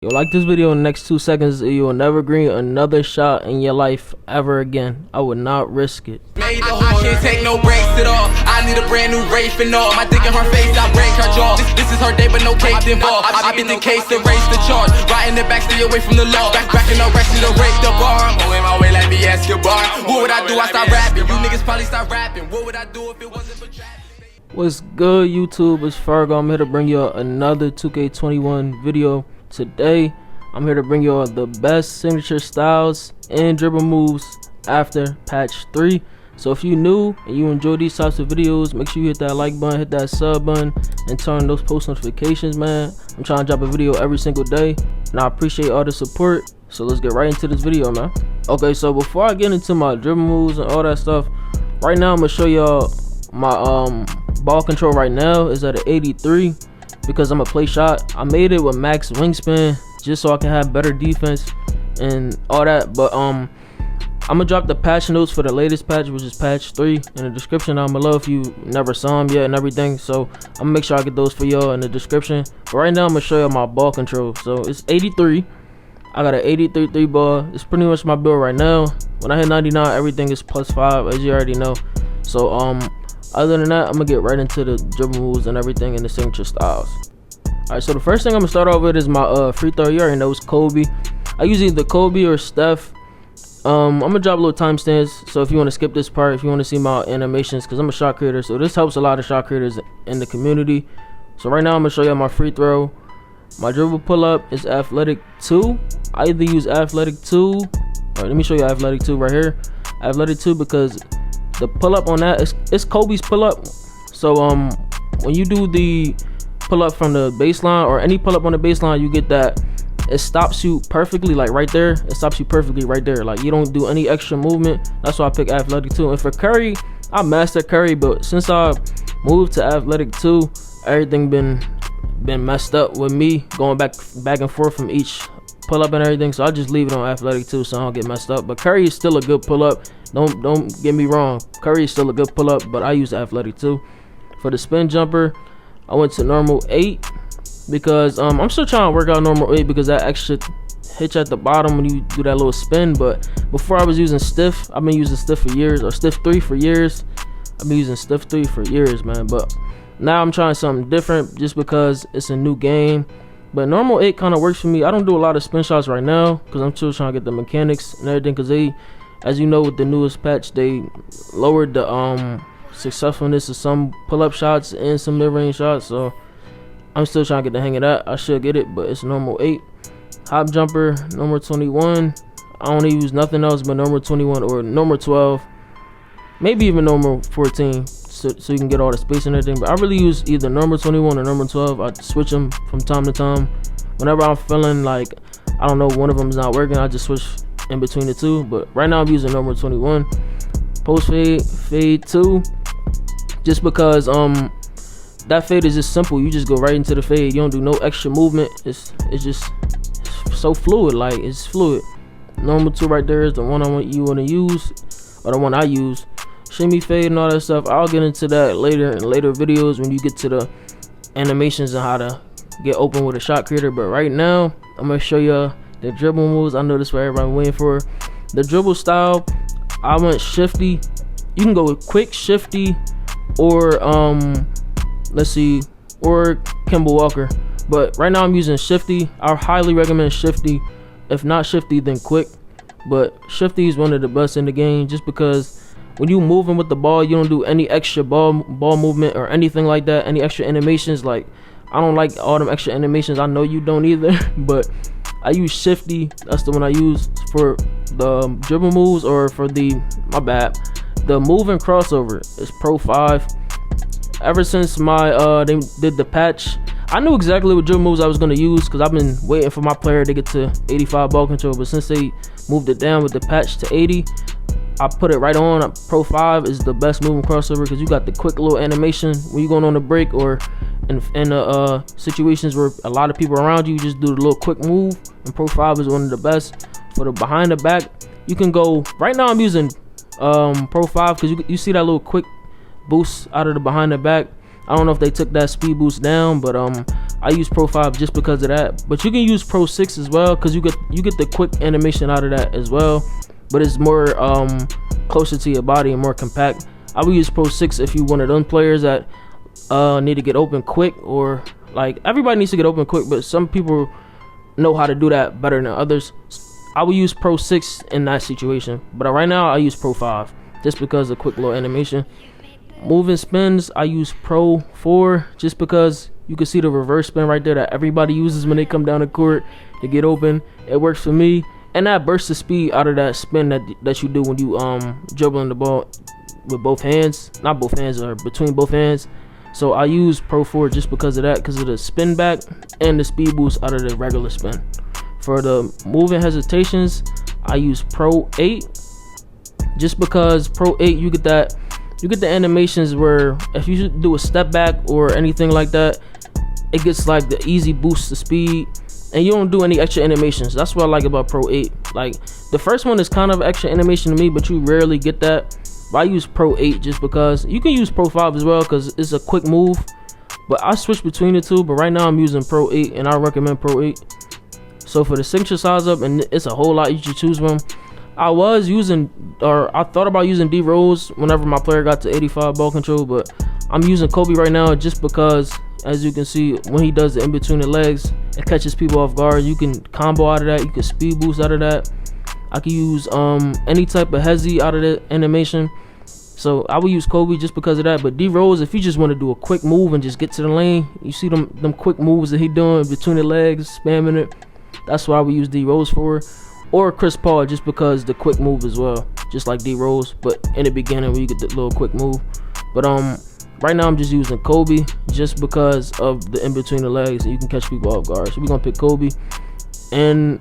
Yo, like this video in the next 2 seconds, you will never green another shot in your life ever again. I would not risk it. I can't take no breaks at all. I need a brand new Wraith and all. My dick in her face, I break her jaw. This is her day, but no cake involved. I been the case to raise the charge. Riding the back, stay away from the law. Backing up, resting to rape the bar. I'm going my way like me Escobar. What would I do? I start rapping. You niggas probably start rapping. What would I do if it wasn't for trapping? What's good, YouTube? It's Fargo. I'm here to bring you another 2K21 video. Today, I'm here to bring you all the best signature styles and dribble moves after patch 3. So if you're new and you enjoy these types of videos, make sure you hit that like button, hit that sub button, and turn on those post notifications, man. I'm trying to drop a video every single day, and I appreciate all the support. So let's get right into this video, man. Okay, so before I get into my dribble moves and all that stuff, right now I'm gonna show y'all my ball control. Right now is at an 83 because I'm a play shot. I made it with max wingspan just so I can have better defense and all that. But I'm gonna drop the patch notes for the latest patch, which is patch 3, in the description down below if you never saw them yet and everything. So I'm gonna make sure I get those for y'all in the description. But right now I'm gonna show y'all my ball control. So it's 83. I got an 83 ball. It's pretty much my build right now. When I hit 99, everything is +5, as you already know. So other than that, I'm gonna get right into the dribble moves and everything in the signature styles. Alright, so the first thing I'm gonna start off with is my free throw. You already know it's Kobe. I use either Kobe or Steph. I'm gonna drop a little timestamps, so if you want to skip this part, if you want to see my animations, because I'm a shot creator, so this helps a lot of shot creators in the community. So right now I'm gonna show you my free throw. My dribble pull up is athletic 2. I either use athletic 2, or let me show you athletic 2 right here. Athletic 2 because the pull up on that is Kobe's pull up. So when you do the pull up from the baseline or any pull up on the baseline, you get that it stops you perfectly, like right there. It stops you perfectly right there. Like you don't do any extra movement. That's why I pick athletic 2. And for Curry, I master Curry, but since I moved to athletic 2, everything been messed up with me going back and forth from each pull up and everything. So I just leave it on athletic 2 so I don't get messed up. But Curry is still a good pull up. Don't get me wrong. Curry is still a good pull up, but I use athletic 2. For the spin jumper, I went to normal 8 because I'm still trying to work out normal 8 because that extra hitch at the bottom when you do that little spin. But before I was using stiff. I've been using stiff for years, or stiff 3 for years. I've been using stiff 3 for years, man. But now I'm trying something different just because it's a new game. But normal 8 kind of works for me. I don't do a lot of spin shots right now because I'm still trying to get the mechanics and everything, because they, as you know, with the newest patch, they lowered the successfulness of some pull-up shots and some mid-range shots. So I'm still trying to get the hang of that. I should get it, but it's normal 8. Hop jumper, normal 21. I don't use nothing else but normal 21 or normal 12, maybe even normal 14, so you can get all the space and everything. But I really use either normal 21 or normal 12. I switch them from time to time. Whenever I'm feeling like, I don't know, one of them is not working, I just switch in between the two. But right now I'm using normal 21. Post fade 2, just because that fade is just simple. You just go right into the fade. You don't do no extra movement. It's just so fluid. Like, it's fluid. Normal 2 right there is the one you want to use, or the one I use. Shimmy fade and all that stuff, I'll get into that later in later videos when you get to the animations and how to get open with a shot creator. But right now I'm gonna show you the dribble moves. I know this is what everybody waiting for. The dribble style, I went shifty. You can go with quick, shifty, or let's see, or Kemba Walker. But right now I'm using shifty. I highly recommend shifty. If not shifty, then quick. But shifty is one of the best in the game, just because when you moving with the ball, you don't do any extra ball movement or anything like that, any extra animations. Like, I don't like all them extra animations. I know you don't either. But I use shifty. That's the one I use for the dribble moves, or for the the move and crossover is Pro 5. Ever since my they did the patch, I knew exactly what dribble moves I was going to use, because I've been waiting for my player to get to 85 ball control. But since they moved it down with the patch to 80, I put it right on. Pro 5 is the best moving crossover because you got the quick little animation when you're going on the break, or in situations where a lot of people around you, just do the little quick move. And Pro 5 is one of the best. For the behind the back, you can go, right now I'm using Pro 5 because you see that little quick boost out of the behind the back. I don't know if they took that speed boost down, but I use Pro 5 just because of that. But you can use Pro 6 as well, because you get the quick animation out of that as well. But it's more closer to your body and more compact. I would use Pro 6 if you one of them players that need to get open quick, or like everybody needs to get open quick, but some people know how to do that better than others. I would use Pro 6 in that situation, but right now I use Pro 5 just because of quick little animation. Moving spins, I use Pro 4 just because you can see the reverse spin right there that everybody uses when they come down the court to get open. It works for me, and that bursts of speed out of that spin that you do when you dribbling the ball with both hands, not both hands, or between both hands. So I use Pro 4 just because of that, because of the spin back and the speed boost out of the regular spin. For the moving hesitations, I use Pro 8 just because Pro 8 you get the animations where if you do a step back or anything like that, it gets like the easy boost to speed, and you don't do any extra animations. That's what I like about Pro 8. Like the first one is kind of extra animation to me, but you rarely get that. But I use Pro 8 just because. You can use Pro 5 as well because it's a quick move, but I switch between the two. But right now I'm using Pro 8, and I recommend Pro 8. So for the signature size up, and it's a whole lot you should choose from. I thought about using D Rose whenever my player got to 85 ball control, but I'm using Kobe right now just because, as you can see, when he does the in between the legs, it catches people off guard. You can combo out of that, you can speed boost out of that. I can use any type of hezzy out of the animation. So I would use Kobe just because of that. But D Rose, if you just want to do a quick move and just get to the lane, you see them quick moves that he doing between the legs, spamming it. That's what I would use D Rose for. Or Chris Paul, just because the quick move as well, just like D Rose, but in the beginning when you get the little quick move. But right now I'm just using Kobe just because of the in between the legs, and you can catch people off guard. So we're gonna pick Kobe. And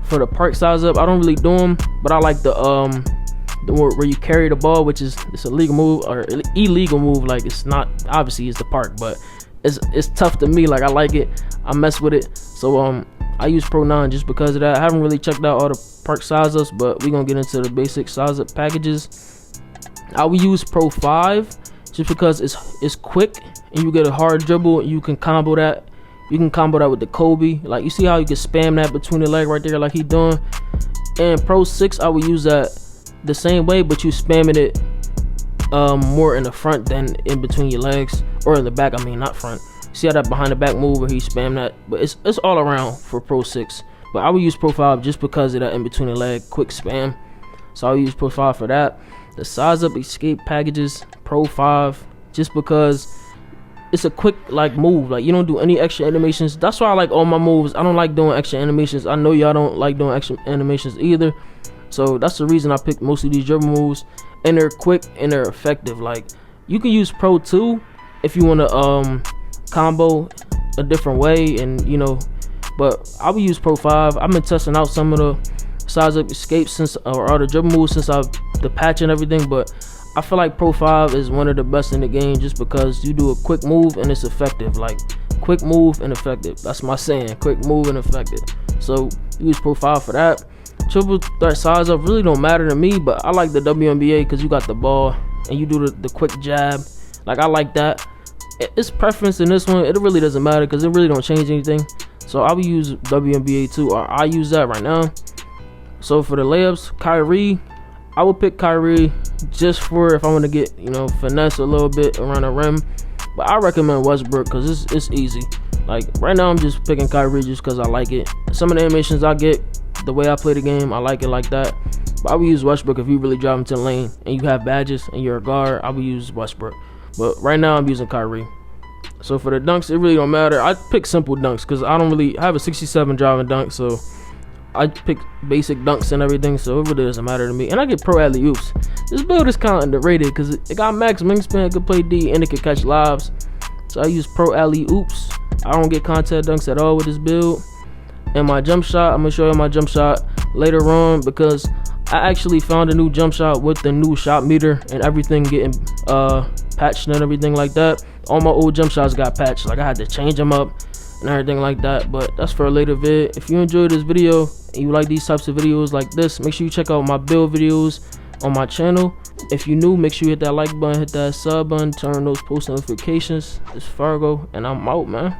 for the park size up, I don't really do them, but I like the where you carry the ball, which is it's a legal move or illegal move. Like it's not, obviously it's the park, but it's tough to me. Like I like it, I mess with it. So I use Pro 9 just because of that. I haven't really checked out all the park size ups, but we're gonna get into the basic size up packages. I will use Pro 5 just because it's quick and you get a hard dribble. You can combo that. You can combo that with the Kobe. Like you see how you can spam that between the leg right there like he doing. And Pro 6, I would use that the same way, but you spamming it more in the front than in between your legs, or in the back. I mean, not front. See how that behind the back move where he spam that, but it's all around for Pro 6. But I would use Pro 5 just because of that in between the leg quick spam. So I would use Pro 5 for that. The size up escape packages, Pro 5, just because it's a quick like move. Like you don't do any extra animations. That's why I like all my moves. I don't like doing extra animations. I know y'all don't like doing extra animations either. So that's the reason I picked most of these dribble moves, and they're quick and they're effective. Like you can use Pro 2 if you want to combo a different way, and you know, but I would use Pro 5. I've been testing out some of the size up escapes since, or all the dribble moves since the patch and everything, but I feel like Pro 5 is one of the best in the game just because you do a quick move and it's effective. Like quick move and effective, that's my saying, quick move and effective. So use Pro 5 for that. Triple threat size up really don't matter to me, but I like the WNBA because you got the ball and you do the quick jab. Like I like that. It's preference in this one. It really doesn't matter because it really don't change anything. So I will use WNBA too, or I use that right now. So for the layups, Kyrie, I would pick Kyrie just for if I want to get, you know, finesse a little bit around the rim. But I recommend Westbrook because it's easy. Like right now I'm just picking Kyrie just because I like it. Some of the animations I get, the way I play the game, I like it like that. But I would use Westbrook if you really drive into the lane and you have badges and you're a guard. I would use Westbrook. But right now I'm using Kyrie. So for the dunks, it really don't matter. I pick simple dunks because I have a 67 driving dunk, so I pick basic dunks and everything, so it really doesn't matter to me. And I get pro alley-oops. This build is kind of underrated because it got max wingspan, it could play D, and it could catch lobs. So I use pro alley-oops. I don't get contact dunks at all with this build. And my jump shot, I'm going to show you my jump shot later on because I actually found a new jump shot with the new shot meter and everything getting patched and everything like that. All my old jump shots got patched, like I had to change them up and everything like that, but that's for a later vid. If you enjoyed this video and you like these types of videos like this, make sure you check out my build videos on my channel. If you're new, make sure you hit that like button, hit that sub button, turn on those post notifications. It's Fargo and I'm out, man.